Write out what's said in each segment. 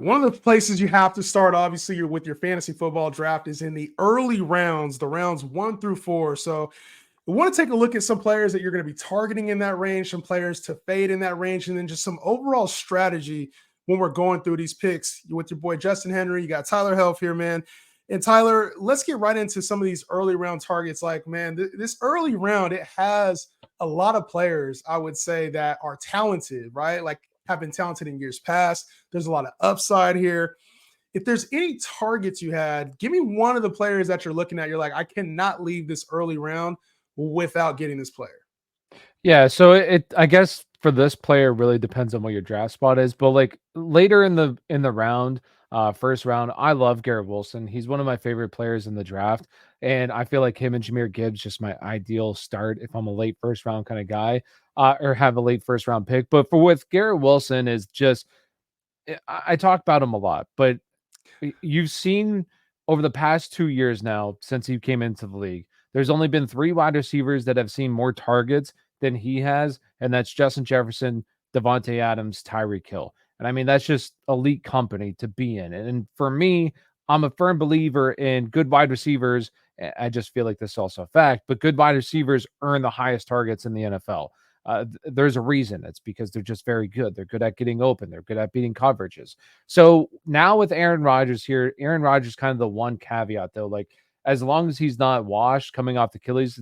One of the places you have to start, obviously, with your fantasy football draft is in the early rounds, the rounds 1 through 4. So we want to take a look at some players that you're going to be targeting in that range, some players to fade in that range, and then just some overall strategy when we're going through these picks. With your boy Justin Henry, you got Tyler Health here, man. And Tyler, let's get right into some of these early round targets. Like, man, this early round, it has a lot of players, I would say, that are talented, right? Like, have been talented in years past. There's a lot of upside here. If there's any targets you had, give me one of the players that you're looking at. You're like, I cannot leave this early round without getting this player. Yeah, so I guess for this player really depends on what your draft spot is, but like later in the round, first round, I love Garrett Wilson. He's one of my favorite players in the draft, and I feel like him and Jameer Gibbs just my ideal start if I'm a late first round kind of guy, or have a late first round pick. But for with Garrett Wilson is just I talk about him a lot, but you've seen over the past 2 years now since he came into the league, there's only been 3 wide receivers that have seen more targets than he has, and that's Justin Jefferson, Devontae Adams, Tyreek Hill. And I mean, that's just elite company to be in. And for me, I'm a firm believer in good wide receivers. I just feel like this is also a fact, but good wide receivers earn the highest targets in the NFL. There's a reason. It's because they're just very good. They're good at getting open. They're good at beating coverages. So now with Aaron Rodgers here, Aaron Rodgers kind of the one caveat though. Like as long as he's not washed coming off the Achilles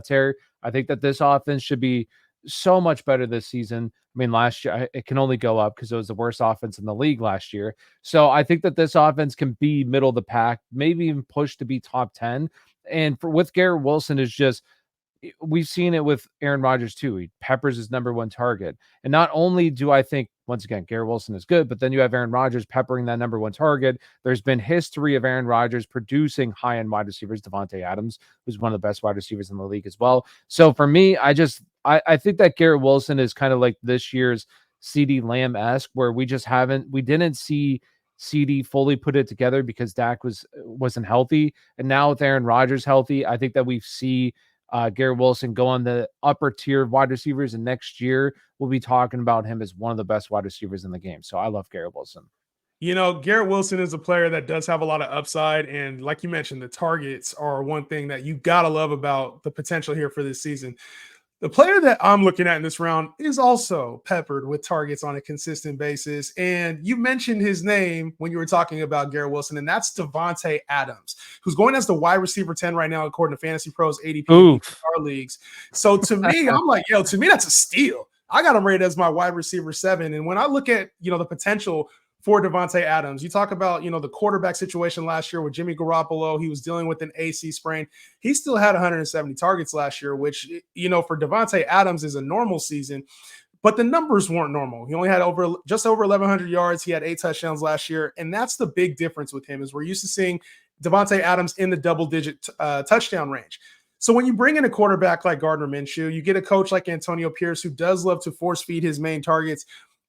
tear, I think that this offense should be so much better this season. I mean, last year it can only go up because it was the worst offense in the league last year. So I think that this offense can be middle of the pack, maybe even push to be top 10. And for with Garrett Wilson is just we've seen it with Aaron Rodgers too. He peppers his number one target. And not only do I think, once again, Garrett Wilson is good, but then you have Aaron Rodgers peppering that number one target. There's been history of Aaron Rodgers producing high end wide receivers. Devontae Adams, who's one of the best wide receivers in the league as well. So for me, I think that Garrett Wilson is kind of like this year's CD Lamb esque, where we didn't see CD fully put it together because Dak wasn't healthy. And now with Aaron Rodgers healthy, I think that we see Garrett Wilson go on the upper tier of wide receivers, and next year we'll be talking about him as one of the best wide receivers in the game. So I love Garrett Wilson. Garrett Wilson is a player that does have a lot of upside. And like you mentioned, the targets are one thing that you got to love about the potential here for this season. The player that I'm looking at in this round is also peppered with targets on a consistent basis. And you mentioned his name when you were talking about Garrett Wilson, and that's Devontae Adams, who's going as the wide receiver 10 right now, according to Fantasy Pros ADP and Oof. PPR leagues. So to me, I'm like, to me, that's a steal. I got him rated as my wide receiver 7. And when I look at, the potential for Devontae Adams, you talk about, the quarterback situation last year with Jimmy Garoppolo. He was dealing with an AC sprain. He still had 170 targets last year, which, for Devontae Adams is a normal season, but the numbers weren't normal. He only had just over 1,100 yards. He had 8 touchdowns last year. And that's the big difference with him is we're used to seeing Devontae Adams in the double-digit touchdown range. So when you bring in a quarterback like Gardner Minshew, you get a coach like Antonio Pierce who does love to force feed his main targets.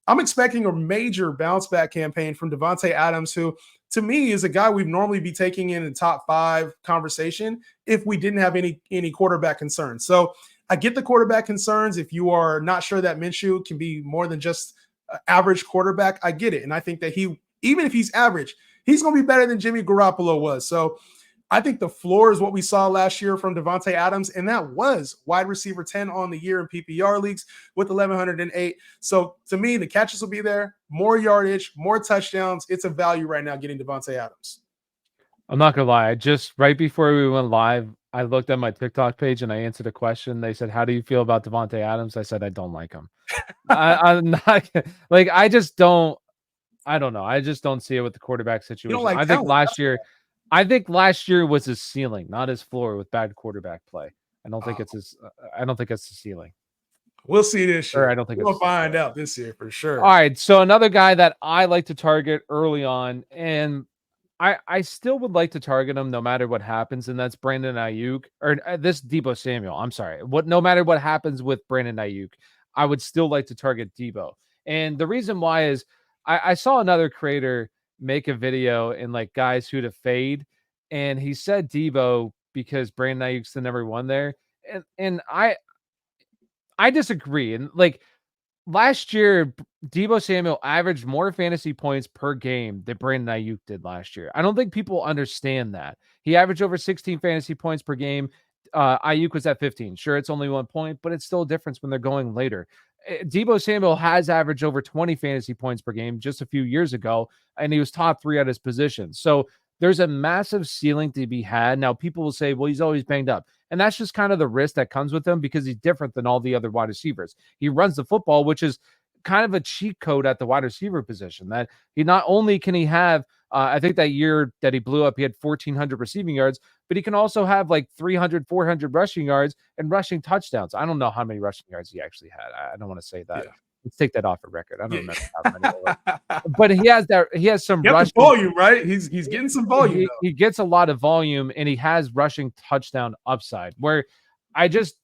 I'm expecting a major bounce back campaign from Devontae Adams, who to me is a guy we'd normally be taking in the top 5 conversation if we didn't have any quarterback concerns. So I get the quarterback concerns. If you are not sure that Minshew can be more than just an average quarterback, I get it. And I think that even if he's average, he's going to be better than Jimmy Garoppolo was. So I think the floor is what we saw last year from Devontae Adams, and that was wide receiver 10 on the year in PPR leagues with 1,108. So to me, the catches will be there, more yardage, more touchdowns. It's a value right now getting Devontae Adams. I'm not gonna lie. Just right before we went live, I looked at my TikTok page and I answered a question. They said, "How do you feel about Devontae Adams?" I said, "I don't like him." I'm not like I just don't. I don't know. I just don't see it with the quarterback You don't situation. like talent. I think last year was his ceiling, not his floor with bad quarterback play. I don't think it's his. I don't think it's the ceiling, We'll see this or I year. don't think We'll it's. find Yeah. out this year for All sure. right. So another guy that I like to target early on, and I still would like to target him no matter what happens, and that's Brandon Ayuk or this Debo Samuel. I'm sorry. No matter what happens with Brandon Ayuk, I would still like to target Debo. And the reason why is I saw another creator make a video in like guys who to fade, and he said Debo because Brandon Ayuk's the number one there, and I disagree. And like last year, Deebo Samuel averaged more fantasy points per game than Brandon Ayuk did last year. I don't think people understand that. He averaged over 16 fantasy points per game. Ayuk was at 15. Sure, it's only 1 point, but it's still a difference when they're going later. Deebo Samuel has averaged over 20 fantasy points per game just a few years ago, and he was top 3 at his position. So there's a massive ceiling to be had. Now, people will say, well, he's always banged up. And that's just kind of the risk that comes with him because he's different than all the other wide receivers. He runs the football, which is kind of a cheat code at the wide receiver position. That he not only can he have, I think that year that he blew up, he had 1,400 receiving yards, but he can also have like 300, 400 rushing yards and rushing touchdowns. I don't know how many rushing yards he actually had. I don't want to say that. Yeah. Let's take that off the record. I don't remember how many. Yeah. But he has that. He has some rushing volume, right? He's getting some volume. He gets a lot of volume, and he has rushing touchdown upside. Where I just,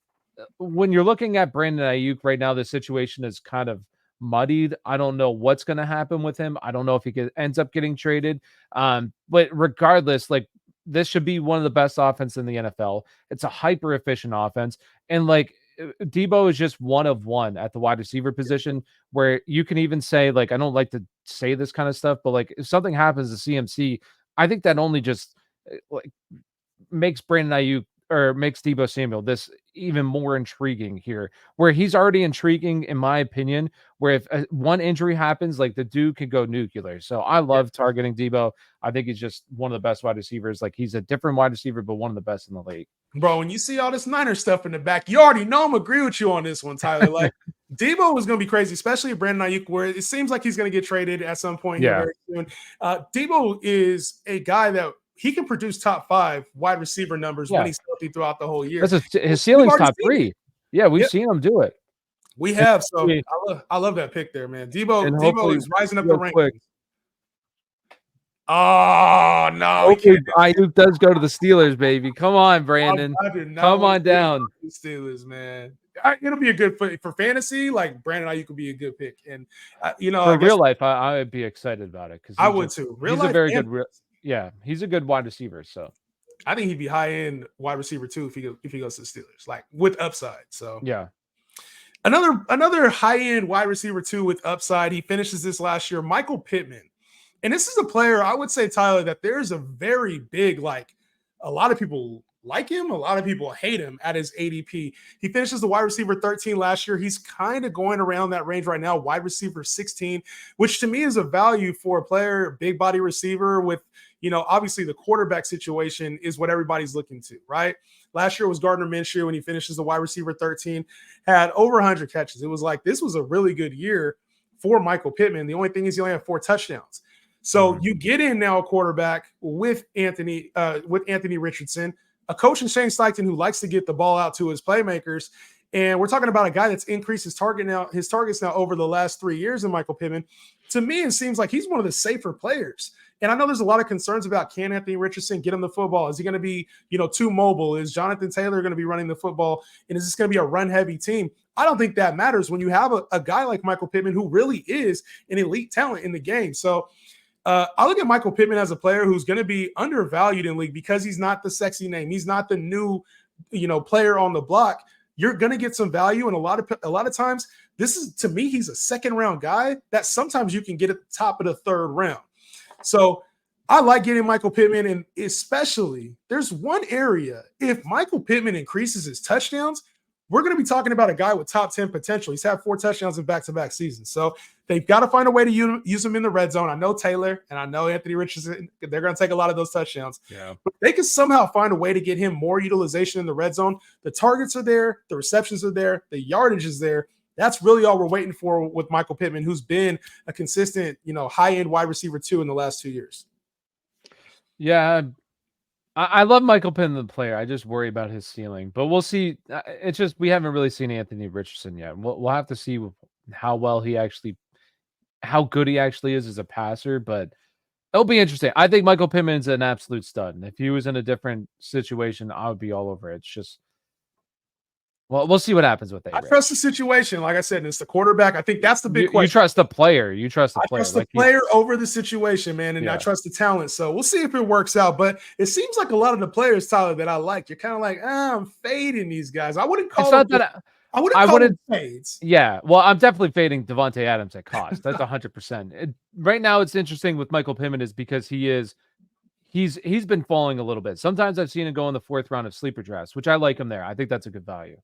when you're looking at Brandon Ayuk right now, the situation is kind of muddied. I don't know what's going to happen with him. I don't know if he ends up getting traded. But regardless, like, this should be one of the best offense in the NFL. It's a hyper efficient offense, and like, Deebo is just one of one at the wide receiver position, where you can even say, like, I don't like to say this kind of stuff, but like, if something happens to CMC, I think that only just like makes Brandon Ayuk or makes Deebo Samuel this even more intriguing here, where he's already intriguing in my opinion, where if one injury happens, like, the dude could go nuclear. So I love targeting Deebo. I think he's just one of the best wide receivers. Like, he's a different wide receiver, but one of the best in the league. Bro, when you see all this Niner stuff in the back, you already know I'm agree with you on this one, Tyler. Like, Deebo was going to be crazy, especially if Brandon Ayuk, where it seems like he's going to get traded at some point here very soon. Deebo is a guy that he can produce top 5 wide receiver numbers when he's healthy throughout the whole year. His ceiling's top 3. Yeah, we've seen him do it. We have. So I love that pick there, man. Deebo is rising up the rankings. Oh, no. Hopefully Ayuk does go to the Steelers, baby. Come on, Brandon. Come on down. Steelers, man. It'll be a good for fantasy. Like, Brandon Ayuk could be a good pick. And, for real life, I would be excited about it. I would too. He's a very good he's a good wide receiver. So I think he'd be high-end wide receiver too if he goes to the Steelers, like, with upside. So yeah. Another high-end wide receiver too with upside. He finishes this last year, Michael Pittman. And this is a player, I would say, Tyler, that there's a very big, like, a lot of people like him, a lot of people hate him at his ADP. He finishes the wide receiver 13 last year. He's kind of going around that range right now, wide receiver 16, which to me is a value for a player, big body receiver with, obviously the quarterback situation is what everybody's looking to, right? Last year was Gardner Minshew, and he finishes the wide receiver 13, had over 100 catches. It was like, this was a really good year for Michael Pittman. The only thing is he only had 4 touchdowns. So you get in now a quarterback with Anthony Richardson, a coach in Shane Steichen who likes to get the ball out to his playmakers. And we're talking about a guy that's increased his targets now over the last 3 years in Michael Pittman. To me, it seems like he's one of the safer players. And I know there's a lot of concerns about, can Anthony Richardson get him the football? Is he going to be, too mobile? Is Jonathan Taylor going to be running the football? And is this going to be a run-heavy team? I don't think that matters when you have a guy like Michael Pittman who really is an elite talent in the game. So I look at Michael Pittman as a player who's going to be undervalued in league because he's not the sexy name. He's not the new, player on the block. You're going to get some value, and a lot of times, this is, to me, he's a second-round guy that sometimes you can get at the top of the 3rd round. So I like getting Michael Pittman, and especially there's one area, if Michael Pittman increases his touchdowns, we're going to be talking about a guy with top 10 potential. He's had 4 touchdowns in back-to-back seasons. So they've got to find a way to use him in the red zone. I know Taylor and I know Anthony Richardson, they're going to take a lot of those touchdowns. Yeah. But they can somehow find a way to get him more utilization in the red zone. The targets are there. The receptions are there. The yardage is there. That's really all we're waiting for with Michael Pittman, who's been a consistent, high-end wide receiver 2 in the last 2 years. Yeah, I love Michael Pittman, the player. I just worry about his ceiling, but we'll see. It's just, we haven't really seen Anthony Richardson yet. We'll have to see how good he actually is as a passer, but it'll be interesting. I think Michael Pittman's an absolute stud. And if he was in a different situation, I would be all over it. It's just, well, we'll see what happens with that. I trust the situation. Like I said, it's the quarterback. I think that's the big question. You trust the player. I trust the player over the situation, man, and I trust the talent. So we'll see if it works out. But it seems like a lot of the players, Tyler, that I like, you're kind of like, I'm fading these guys. I wouldn't call them. I wouldn't I call them wouldn't. fades. Yeah, well, I'm definitely fading Devontae Adams at cost. That's 100%. Right now, it's interesting with Michael Pittman is because he's been falling a little bit. Sometimes I've seen him go in the 4th round of sleeper drafts, which I like him there. I think that's a good value.